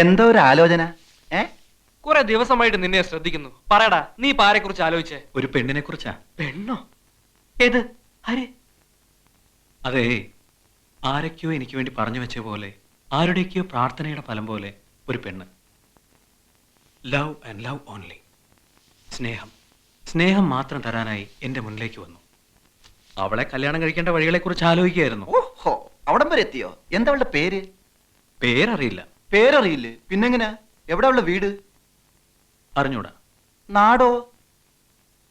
എന്തോ ഒരു ആലോചന. കുറെ ദിവസമായിട്ട് നിന്നെ ശ്രദ്ധിക്കുന്നു. പറയടാ, നീ ആരെ കുറിച്ച് ആലോചിച്ചേ? ഒരു പെണ്ണിനെ കുറിച്ചാ. പെണ്ണോ? ഏത്? ആര്? അതെ, ആരൊക്കെയോ എനിക്ക് വേണ്ടി പറഞ്ഞു വെച്ച പോലെ, ആരുടെയൊക്കെയോ പ്രാർത്ഥനയുടെ ഫലം പോലെ ഒരു പെണ്ണ്. Love and love only. സ്നേഹം, സ്നേഹം മാത്രം തരാനായി എന്റെ മുന്നിലേക്ക് വന്നു. അവളെ കല്യാണം കഴിക്കേണ്ട വഴികളെ കുറിച്ച് ആലോചിക്കുകയായിരുന്നു. ഓഹോ, അവിടം വരെ എത്തിയോ? എന്താ അവളുടെ പേര്? പേരറിയില്ല. പേരറിയില്ലേ? പിന്നെങ്ങനാ? എവിടെ അവളുടെ വീട്? അറിഞ്ഞൂടാ. നാടോ?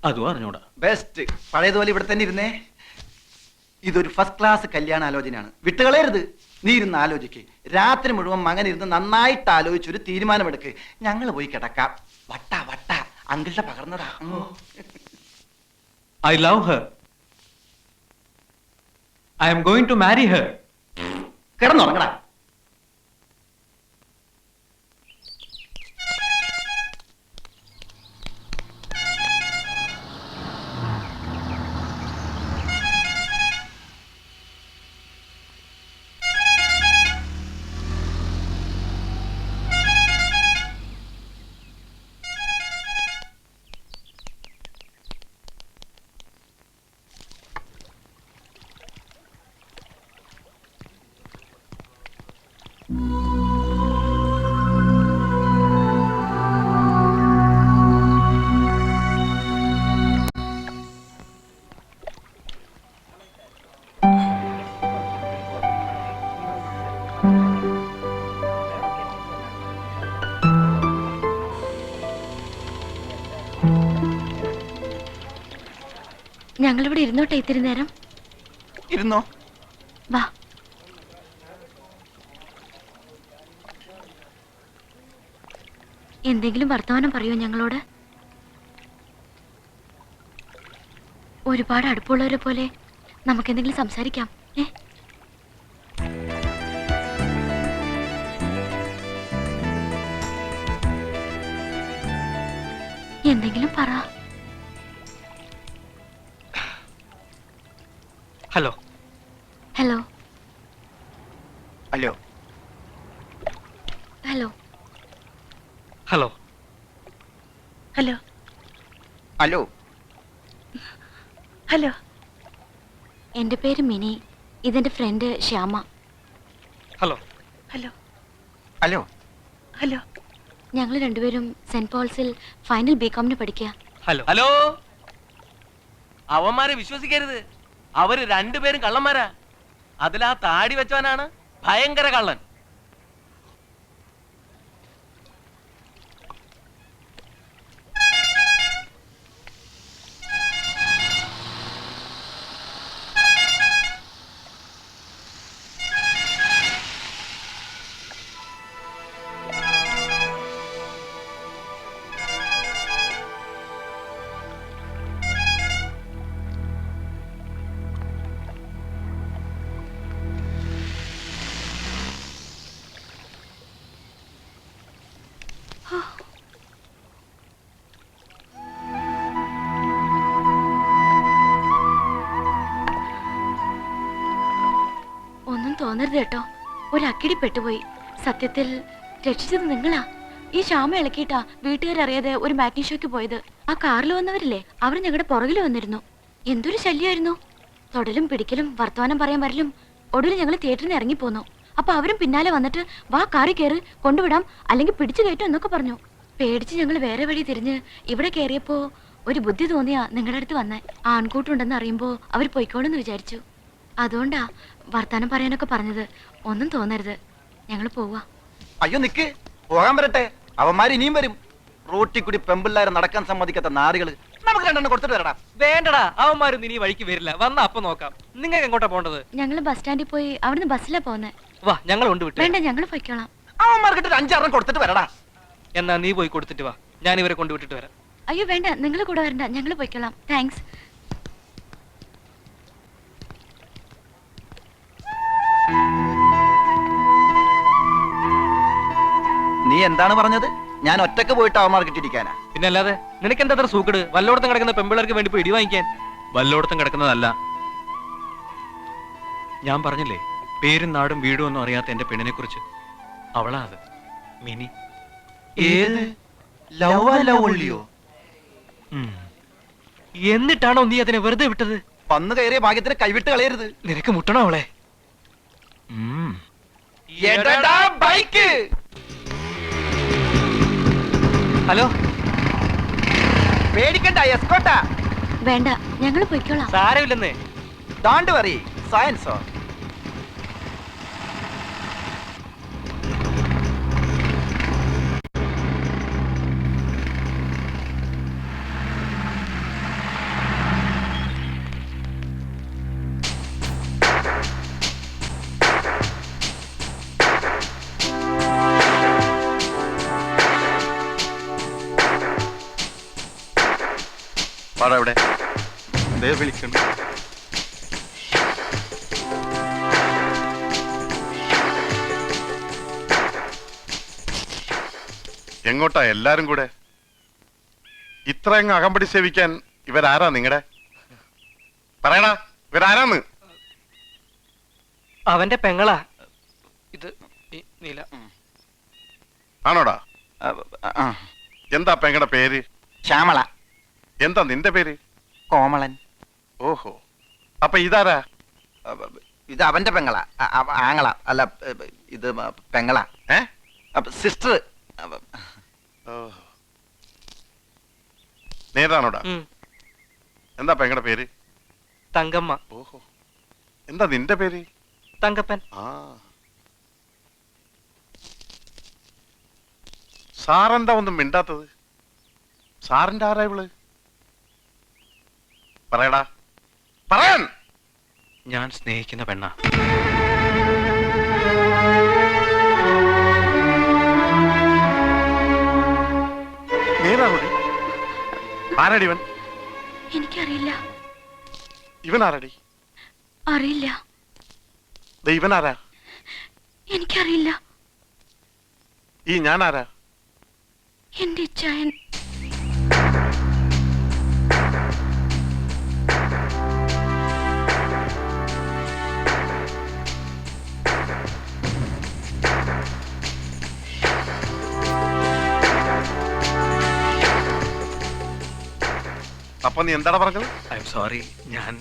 അതും അറിഞ്ഞൂടാ. ബെസ്റ്റ്. പഴയതുപോലെ ഇവിടെ തന്നെ ഇരുന്നേ. ഇതൊരു ഫസ്റ്റ് ക്ലാസ് കല്യാണാലോചനയാണ്. വിട്ടുകളയരുത്. നീ ഇരുന്ന് ആലോചിക്ക്. രാത്രി മുഴുവൻ മകൻ ഇരുന്ന് നന്നായിട്ട് ആലോചിച്ചൊരു തീരുമാനമെടുക്ക്. ഞങ്ങൾ പോയി കിടക്കാം. വട്ട വട്ട അങ്കിളുടെ പകർന്നതാ. I love her. I am going to marry her. കിടന്നുറങ്ങടാ. ഞങ്ങളിവിടെ ഇരുന്നോട്ടെ ഇത്തിരി നേരം? ഇരുന്നോ. വാ. എന്തെങ്കിലും വർത്തമാനം പറയോ ഞങ്ങളോട്? ഒരുപാട് അടുപ്പമുള്ളവരെ പോലെ നമുക്കെന്തെങ്കിലും സംസാരിക്കാം. എന്തെങ്കിലും പറ. Hello. Hello. Hello. Hello. Hello. Hello. Hello. Hello. എന്റെ പേര് മിനി. ഇതെന്റെ friend Shyama. Hello. Hello. Hello. Hello. ഞങ്ങൾ രണ്ടുപേരും സെന്റ് പോൾസിൽ ഫൈനൽ ബികോമിന് പഠിക്കുക. ഹലോ. ഹലോ. അവന്മാരെ വിശ്വസിക്കരുത്. അവര് രണ്ടുപേരും കള്ളന്മാരാ. അതിലാ താടി വെച്ചവനാണ് ഭയങ്കര കള്ളൻ. ഒന്നും തോന്നരുത് കേട്ടോ. ഒരു അക്കിടി പെട്ടുപോയി. സത്യത്തിൽ രക്ഷിച്ചത് നിങ്ങളാ. ഈ ശ്യാമ ഇളക്കിയിട്ടാ വീട്ടുകാരറിയാതെ ഒരു മാറ്റിനി ഷോയ്ക്ക് പോയത്. ആ കാറിൽ വന്നവരില്ലേ, അവർ ഞങ്ങളുടെ പുറകിൽ വന്നിരുന്നു. എന്തൊരു ശല്യമായിരുന്നു. തൊടലും പിടിക്കലും വർത്തമാനം പറയാൻ വരലും. ഒടുവിൽ ഞങ്ങൾ തിയേറ്ററിൽ നിന്ന് ഇറങ്ങിപ്പോന്നു. അപ്പൊ അവരും പിന്നാലെ വന്നിട്ട് വാ കാറി കയറി കൊണ്ടുവിടാം, അല്ലെങ്കിൽ പിടിച്ചു കയറ്റും എന്നൊക്കെ പറഞ്ഞു. പേടിച്ച് ഞങ്ങൾ വേറെ വഴി തിരിഞ്ഞ് ഇവിടെ കയറിയപ്പോ ഒരു ബുദ്ധി തോന്നിയാ നിങ്ങളുടെ അടുത്ത് വന്നേ. ആൺകൂട്ടുണ്ടെന്ന് അറിയുമ്പോ അവർ പൊയ്ക്കോളെന്ന് വിചാരിച്ചു. അതുകൊണ്ടാ വർത്താനം പറയാനൊക്കെ പറഞ്ഞത്. ഒന്നും തോന്നരുത്, ഞങ്ങൾ പോവാ. അയ്യോ നിക്ക്, പോകാൻ വരട്ടെ. അവന്മാർ ഇനിയും വരും. റോട്ടി കൂടി പെമ്പിള്ളാരെ നടക്കാൻ സമ്മതിക്കാത്ത നാടുകള്. നമുക്ക് രണ്ടെണ്ണം കൊടുത്തിട്ട് വരടാ. വേണ്ടടാ, അവന്മാരൊന്നും ഇനി വഴിക്ക് വരില്ല. വന്ന അപ്പൊ നോക്കാം. നിങ്ങൾക്ക് എങ്ങോട്ടാ പോണ്ടത്? ഞങ്ങൾ ബസ് സ്റ്റാൻഡിൽ പോയി അവിടുന്ന് ബസ്സിലാ പോന്നെ. വാ, ഞങ്ങൾ കൊണ്ടുവിട്ടു. വേണ്ട, ഞങ്ങൾ പൊയ്ക്കോളാം. അവന്മാർക്കിട്ട് ഒരു 5-6 കൊടുത്തിട്ട് വരടാ. എന്നാ നീ പോയി കൊടുത്തിട്ട് വാ, ഞാൻ ഇവരെ കൊണ്ടുവിട്ടിട്ട് വരാം. അയ്യോ വേണ്ട, നിങ്ങൾ കൂടെ വരണ്ട, ഞങ്ങൾ പൊയ്ക്കോളാം. താങ്ക്സ്. നീ എന്താണ് പറഞ്ഞത്? ഞാൻ ഒറ്റക്ക് പോയിട്ട് അവന്മാർക്ക് ഇട്ടിരിക്കാനാ? പിന്നെ അല്ലാതെ നിനക്ക് എന്താ അത്ര സൂക്കട്? വല്ലോടത്തും കിടക്കുന്ന പെമ്പിള്ളേർക്ക് വേണ്ടി പോയി ഇടി വാങ്ങിക്കാൻ. വല്ലോടത്തും കിടക്കുന്നതല്ല. ഞാൻ പറഞ്ഞില്ലേ, പേരും നാടും വീടും ഒന്നും അറിയാത്ത എന്റെ പെണ്ണിനെ കുറിച്ച്. അവളാ അത്. മിനി. ഏത് ലവ് ലവ് ഉള്ളിയോ? ഉം. എന്നിട്ടാണോ നീ അതിനെ വെറുതെ വിട്ടത്? വന്നു കയറിയ ഭാഗ്യത്തിന് കൈവിട്ട് കളയരുത്. നിനക്ക് മുട്ടണോ അവളെ? ഉം. എടടാ ബൈക്ക്. ഹലോ, പേടിക്കണ്ട, എസ്കോട്ടാ. വേണ്ട, ഞങ്ങൾ പൊയ്ക്കോളാം. സാരമില്ലെന്നേ. Don't worry, സയൻസോ. എവിടെ വിളിക്കുന്നു? എങ്ങോട്ടാ എല്ലാരും കൂടെ? ഇത്രയങ്ങ് അകമ്പടി സേവിക്കാൻ ഇവരാരാ നിങ്ങടെ? പറയടാ, ഇവരാരാന്ന്? അവന്റെ പെങ്ങളാ ഇത്. നീല. ആണോടാ? എന്താ പെങ്ങടെ പേര്? ശ്യാമള. എന്താ നിന്റെ പേര്? കോമളൻ. ഓഹോ, അപ്പൊ ഇതാരാ? ഇത് അവന്റെ പെങ്ങള, ആങ്ങള. അല്ല, ഇത് പെങ്ങള. സിസ്റ്റർ. നേരാണോടാ? എന്താ പെങ്ങടെ പേര്? തങ്കമ്മ. ഓഹോ, എന്താ നിന്റെ പേര്? തങ്കപ്പൻ. ആ, സാറെന്താ ഒന്നും മിണ്ടാത്തത്? സാറിന്റെ ആരാ ഇവള്? പറയടാ, പറയാൻ. ഞാൻ സ്നേഹിക്കുന്ന പെണ്ണ. നേരാണോടി? ആരാടി ഇവൻ? എനിക്കറിയില്ല. ഇവൻ ആരാടി? അറിയില്ല. ഇവനാരാ? എനിക്കറിയില്ല. ഈ ഞാൻ ആരാ? എന്റെ ഇച്ചായൻ. അപ്പൊ നീ എന്താടാ പറഞ്ഞത്? I am sorry. ഞാൻ